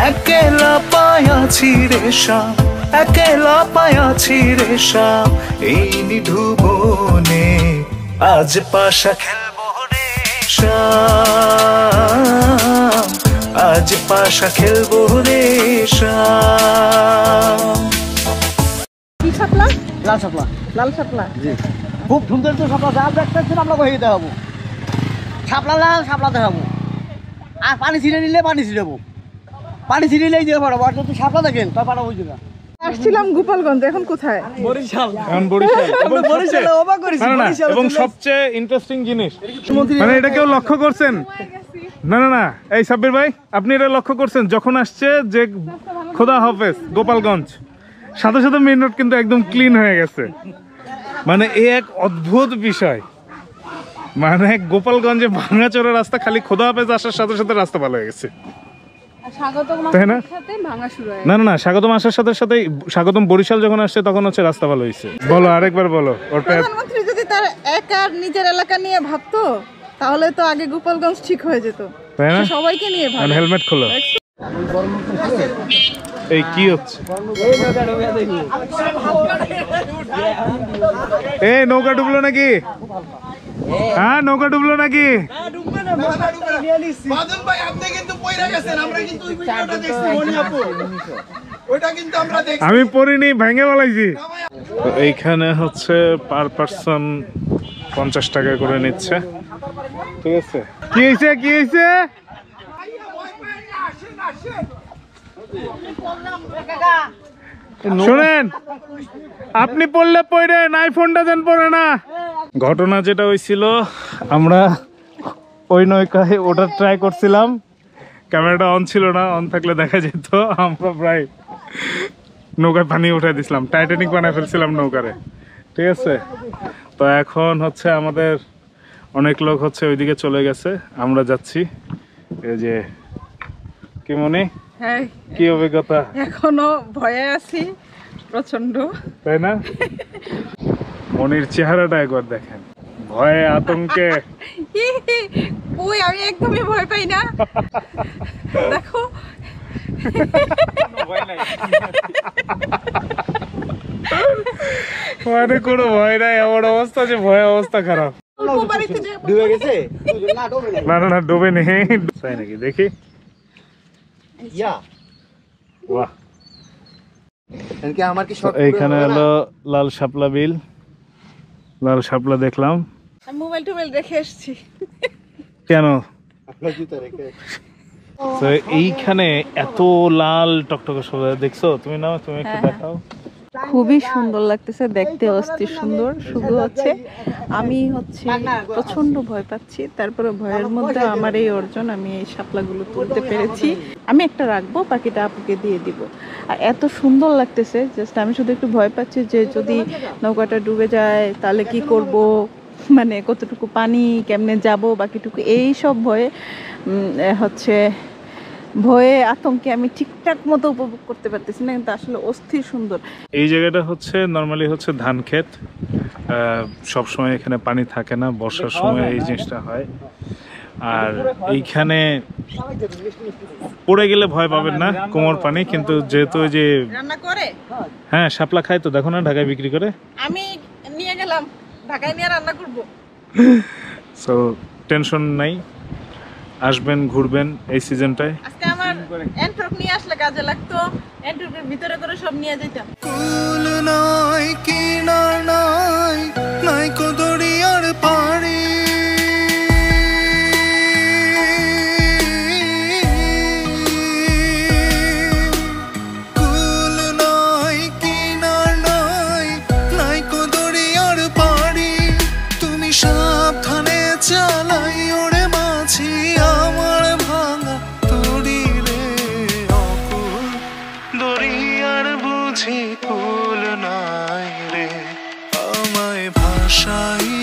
একেলা পায়াছি রেশা, একেলা পায়াছি রেশা, এই নিধুবনে আজ পাশা খেলবো রে শাম, আজ পাশা খেলবো রে শাম। কি শাপলা? লাল শাপলা। লাল শাপলা, জি, খুব সুন্দর তো শাপলা। যা দেখতেছেন আমরা কই দেখাবো, শাপলা লাল শাপলা দেখাবো। আর পানি ছিঁড়ে নিলে পানি ছিঁড়াবো, পানি ছিঁড়িলেই দিয়ে পাঠাবো। আর যদি শাপলা দেখেন তা পাঠাবো ওই জায়গা। আসছিলাম গোপালগঞ্জ, এখন কোথায়? বরিশাল। এখন বরিশাল। আমরা বরিশালে অবাক করেছি। বরিশাল এবং সবচেয়ে ইন্টারেস্টিং জিনিস, মানে এটা কেউ লক্ষ্য করছেন? না না না, এই সাব্বির ভাই আপনি এটা লক্ষ্য করছেন, যখন আসছে যে খোদা হাফেজ গোপালগঞ্জ, সাথে সাথে মেইন রোড কিন্তু একদম ক্লিন হয়ে গেছে। মানে এই এক অদ্ভুত বিষয়, মানে গোপালগঞ্জে ভাঙাচোরা রাস্তা, খালি খোদা হাফেজ আসার সাথে সাথে রাস্তা ভালো হয়ে গেছে, তাই না? না না না, স্বাগতম আসার সাথে সাথে, স্বাগতম বরিশাল যখন আসছে তখন হচ্ছে রাস্তা ভালো হয়েছে। বলো আরেকবার বলো। প্রধানমন্ত্রী যদি তার একার নিজের এলাকা নিয়ে ভাবতো তাহলে তো আগে গোপালগঞ্জ ঠিক হয়ে যেত, তাই না? সবাইকে নিয়ে ভাবে। হেলমেট খোলো। এই কি হচ্ছে? এই নৌকা ডুবলো নাকি? হ্যাঁ নৌকা ডুবলো নাকি? আমি পড়িনি, ভেঙে বলাইছি। এইখানে হচ্ছে পার পার্সন 50 টাকা করে নিচ্ছে, ঠিক আছে? কি হয়েছে কি হয়েছে? শোনেন, আপনি পড়লে পড়েন, আইফোনটা দেন পড়ে না। ঘটনা যেটা হয়েছিল, আমরা ওই নৌকায় ওটা ট্রাই করছিলাম, ক্যামেরাটা অন ছিল না, অন থাকলে দেখা যেত। আমরা প্রায় নৌকায় পানি উঠাই দিছিলাম, টাইটানিক বানায় ফেলছিলাম নৌকারে, ঠিক আছে? তো এখন হচ্ছে আমাদের অনেক লোক হচ্ছে ওইদিকে চলে গেছে, আমরা যাচ্ছি। এই যে কি মনে, কি অভিজ্ঞতা? এখনো ভয়ে আছি প্রচন্ড, তাই না? মনির চেহারাটা একবার দেখেন, ভয়ে আতঙ্কে। ওই আমি একদমই ভয় পাই না, দেখো। মানে কোনো ভয় নাই, এমন অবস্থা যে ভয় অবস্থা খারাপ। ডুবে গেছে না না না, ডুবে নেই। তাই নাকি? দেখি। বাহ, এইখানে হলো লাল শাপলা বিল, লাল শাপলা দেখলাম। মোবাইল টোবাইল রেখে এসছি। কেন? তো এইখানে এত লাল টকটকে সবাই দেখছো তুমি? না তুমি একটু দেখাও। খুবই সুন্দর লাগতেছে দেখতে, অস্থির সুন্দর। শুধু হচ্ছে আমি প্রচন্ড ভয় পাচ্ছি, তারপরে ভয়ের মধ্যে আমার এই অর্জন, আমি এই শাপলাগুলো তুলতে পেরেছি। আমি একটা রাখবো, বাকিটা আপুকে দিয়ে দিব। আর এত সুন্দর লাগতেছে, জাস্ট আমি শুধু একটু ভয় পাচ্ছি যে যদি নৌকাটা ডুবে যায় তাহলে কি করব, মানে কতটুকু পানি, কেমনে যাব, বাকিটুকু এই সব ভয়ে ভয়ে আতঙ্কে আমি ঠিকঠাক মতো উপভোগ করতে পারতেছি না, কিন্তু আসলে অস্থির সুন্দর। এই জায়গাটা হচ্ছে নর্মালি হচ্ছে ধান ক্ষেত, সবসময় এখানে পানি থাকে না, বর্ষার সময় এই জিনিসটা হয়। আর এইখানে পড়ে গেলে ভয় পাবেন না, কোমর পানি। কিন্তু যেহেতু ওই যে রান্না করে, হ্যাঁ শাপলা খায় তো, দেখো না ঢাকায় বিক্রি করে, আমি নিয়ে গেলাম ঢাকায়, নিয়ে রান্না করব। সো টেনশন নাই, আসবেন ঘুরবেন এই সিজনটায়। আজকে আমার এন্ট্রক নিয়ে আসলে কাজে লাগতো, এন্ট্রকের ভিতরে করে সব নিয়ে যেতাম। কুল নাই কিনার নাই, নাই কো দরিয়ার পাড়ি, কুল নাই কিনার নাই, নাই কো দরিয়ার পাড়ি, তুমি সাবধানে চালাই ওরে মাঝি আমার ভাঙা তরি রে অকুল, দরিয়ার বুঝি কুল নাই রে, আমায় ভাষাই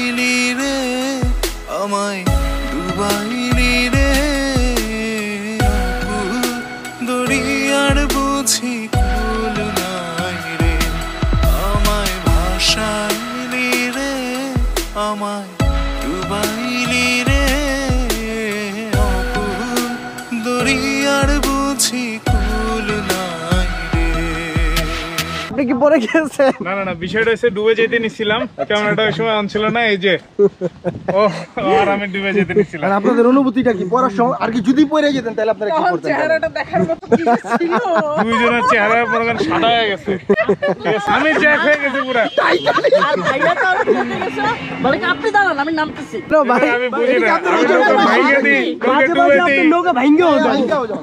পরে গেছে। না না না, বিষয়টা হচ্ছে ডুবে যেতে নিছিলাম, ক্যামেরাটা ওই সময় অন ছিল না, এই যে ও আর আমি ডুবে যেতে নিছিলাম। আর আপনাদের অনুভূতিটা কি পড়ার সময়? আর কি যদি পড়ে যেতেন তাহলে আপনারা কি তখন করতেন? চেহারাটা দেখার মতো কি ছিল? দুইজনের চেহারা মনে করেন সাদা হয়ে গেছে, ঠিক আছে? আমি জ্যাক হয়ে গেছি পুরা। আর ভাইয়া তো আমি ঠকে গেছে, বলে কি আপনি দাঁড়ান আমি নামতেছি। আমি বুঝি না, আমি তোকে ভাইগে দিই, তোকে ডুবে দিই।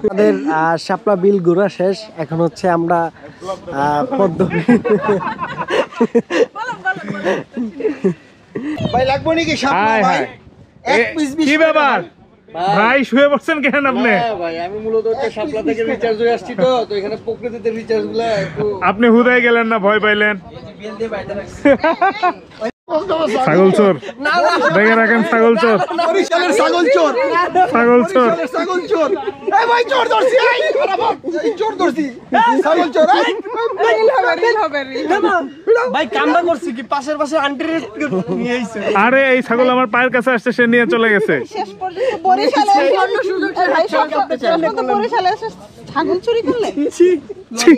আমাদের শাপলা বিল ঘোরা শেষ, এখন হচ্ছে আমরা পদ্ম ভাই লাগবে নাকি হাই হাই, এক পিস কি ব্যাপার ভাই, শুয়ে পড়ছেন কেন আপনি? ভাই আমি মূলত হচ্ছে শাপলা থেকে রিচার্জ হয়ে আসছি, তো এখানে প্রকৃতিতে রিচার্জ গুলা একটু আপনি হুদায় গেলেন না, ভয় পাইলেন? ছাগল চোর, দেখে রাখেন ছাগল চোর, বরিশালের ছাগল চোর, ছাগল চোর। ছাগল চোর। এই ভাই চোর ধরছি, এই চোর ধরছি, ছাগল চোর। রিল হবে। ভাই কামড়া করছি কি পাশের আন্টির নিয়ে আইছে। আরে এই ছাগল আমার পায়ের কাছে আসছে, সে নিয়ে চলে গেছে। শেষ পর্যন্ত বরিশালে অন্য সুযোগ বরিশালে এসে ছাগল চুরি করলে? ছি ছি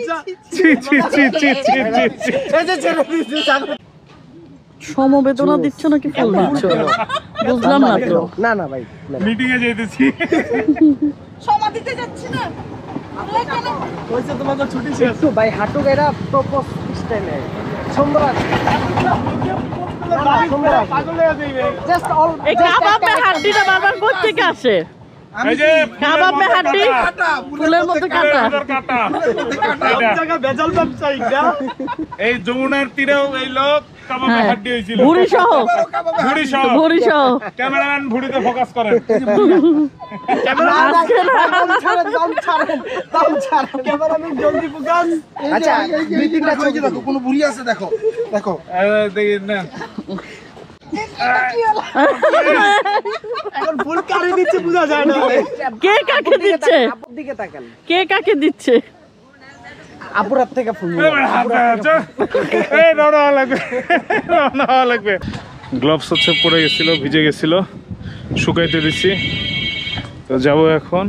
ছি ছি ছি ছি ছি। সমবেদনা দিচ্ছ নাকি ফুল দিচ্ছ? বুঝলাম না তো। না না ভাই, মিটিং এ যেতেছি। সমাধিতে যাচ্ছি না কইছে তোমাকে ছুটি শেষ। একটু ভাই হাঁটু গায়রা প্রপোজ স্টাইলে সুন্দর আছে। পাগল হয়ে যাইবে। জাস্ট অল এই কাবাবের হাড্ডিটা বারবার কোথা থেকে আসে? এই যে কাবাবের হাড্ডি ফুলের মতো কাটা। কাটা। জায়গা বেজাল ব্যবসায়ী না। এই যমুনার তীরেও এই লোক কাবাবে হাড্ডি হয়েছিল। ভুড়ি সহ ভুড়ি সহ। ভুড়ি সহ ক্যামেরাম্যান ভুড়িতে ফোকাস করেন। আজকে না। দাম ছাড়েন ক্যামেরাম্যান জলদি ফোকাস। আচ্ছা দুই তিনটা ছবি দেখো, কোনো বুড়ি আছে দেখো, দেখো। দেখি না, এখন ফুল কারি দিচ্ছে বোঝা যায় না। কে কাকে দিচ্ছে? আপুর দিকে তাকান। কে কাকে দিচ্ছে? আপুর হাত থেকে ফুল এই রওনা লাগবে, রওনা লাগবে। গ্লাভস হচ্ছে পড়ে গেছিল, ভিজে গেছিল, শুকাইতে দিছি, তো যাবো এখন।